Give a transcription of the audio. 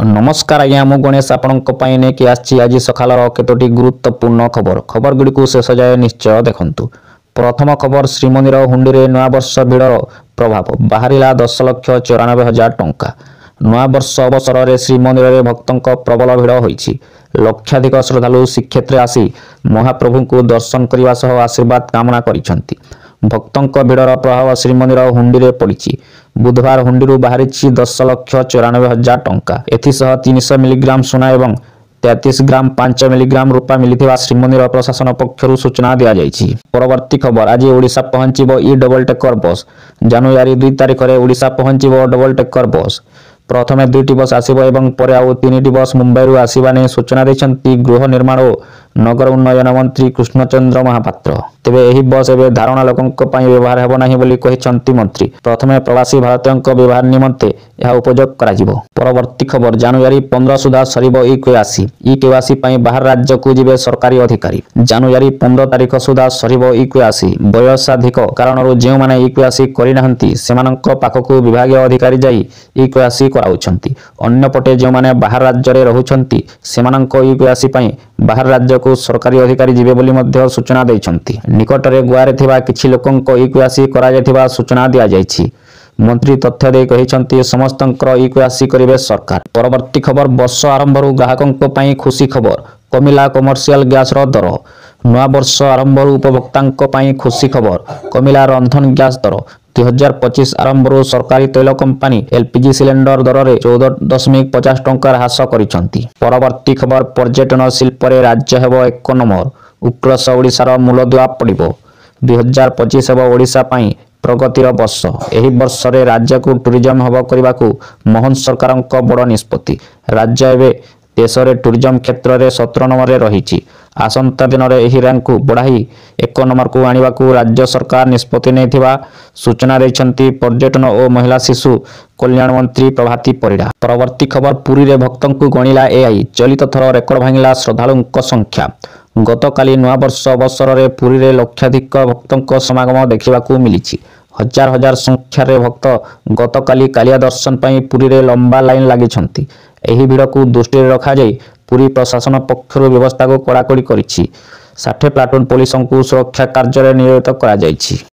नमस्कार आज्ञा मु गणेश आपणक नेकी आछि आज सकाळर केतोटी गुरुत्वपूर्ण खबर गुडी शेष जाए निश्चय देखंतु। प्रथम खबर श्रीमंदिर हुंडी रे नया वर्ष भिड़र प्रभाव बाहरिला 10,94,000 टंका। नया वर्ष अवसर में श्रीमंदिर में भक्तों प्रबल भिड़ होइछि। लक्षाधिक श्रद्धालु श्रीक्षेत्र आसी महाप्रभु को दर्शन करने सह आशीर्वाद कामना करिसेंति। भक्तों भिड़र प्रभाव श्रीमंदिर हुंडी रे पड़ी। बुधवार हुंडी बाहरी 10,94,000 टंका। एथिसह 300 मिलीग्राम सोना एवं 33 ग्राम 5 मिलीग्राम रूपा मिलिथिबा श्रीमंदिर प्रशासन पक्षरु सूचना दिया जायछि। परवर्ती खबर आज ओडिशा पहुंचीबो ई डबल टेकर बस। जनवरी 2 तारिख रे ओडिशा पहुंचीबो डबल टेकर बस। प्रथमे 2टी बस आसीबो एवं परे आउ 3टी बस मुंबई रु आसीबा ने सूचना दैछन्ति गृह निर्माण और नगर उन्नयन मंत्री कृष्णचंद्र महापात्र। तेबे एही बस एबे धारणा लोकंक पई व्यवहार हेबो नाही बोली कहिसन्ति मंत्री। प्रथमे प्रवासी भारतीयंक व्यवहार निमंते यह उपयोग कराजिबो। परवर्ती खबर जनवरी 15 सुधा सरीबो ई केवासी पई बाहर राज्य को जिबे सरकारी अधिकारी। जनवरी 15 तारिख सुधा सरीबो ई केवासी। वयसाधिक कारणरू जेउ माने ई केवासी करि नाहंती सेमानंक पाखकु विभागीय अधिकारी जाई ई केवासी कराउछन्ति। अन्य पटे जेउ माने बाहर राज्य रे रहुछन्ति सेमानंक ई केवासी पई बाहर राज्य को सरकारी अधिकारी जिबे बोली मध्य सूचना दैछन्ति। निकटरे गुआरे थिबा किछि लोकंक ई केवासी करा जायथिबा सूचना दिया जायछि। मंत्री तथ्य दे कहिसन्ति समस्तंकर ई केवासी करिवे सरकार। परवर्ती खबर वर्ष आरंभरू ग्राहकंक पई खुशी खबर कमिला कमर्शियल गैस रो दर। नया वर्ष आरंभरू उपभोक्तांक पई खुशी खबर कमिला रंधन गैस दर। 2025 आरंभरू सरकारी तैल कंपनी एलपीजी सिलेंडर दर रे 14.50 टंका ह्रास करिसन्ति। परवर्ती खबर पर्यटन शिल्प रे राज्य हेबो 1 नंबर। उत्कर्ष ओडिशार मूलदुआ पड़िबो। 2025 हेबो ओडिशा पई प्रगतिर वर्ष। एही वर्ष रे राज्य को टूरिज्म हब करने को मोहन सरकारंक बड़ निष्पत्ति। राज्य एवं देश में टूरिज्म क्षेत्र में 17 नंबर रे रही। आसंता दिन में यह रैंक को बढ़ाई 1 नंबर को आने को राज्य सरकार निष्पत्ति नहीं सूचना देइछन्ति पर्यटन और महिला शिशु कल्याण मंत्री प्रभाती परिड़ा। परवर्ती खबर पुरी रे भक्तों को गणिला एआई। चलित थर रेकर्ड भांगिला श्रद्धालुंक संख्या। गतकाली नया वर्ष अवसर में पुरी रे लक्षाधिक भक्तों समागम देखा मिली। हजार हजार संख्यार भक्त गतकाली कालिया दर्शन पर पुरी रे लंबा लाइन लगी। एही भिड़ को दृष्टि रखा जाई पुरी प्रशासन पक्षर व्यवस्था को कड़ाकड़ी करिछि। 60 प्लाटून पुलिस को सुरक्षा कार्य में नियोजित करा जायछि।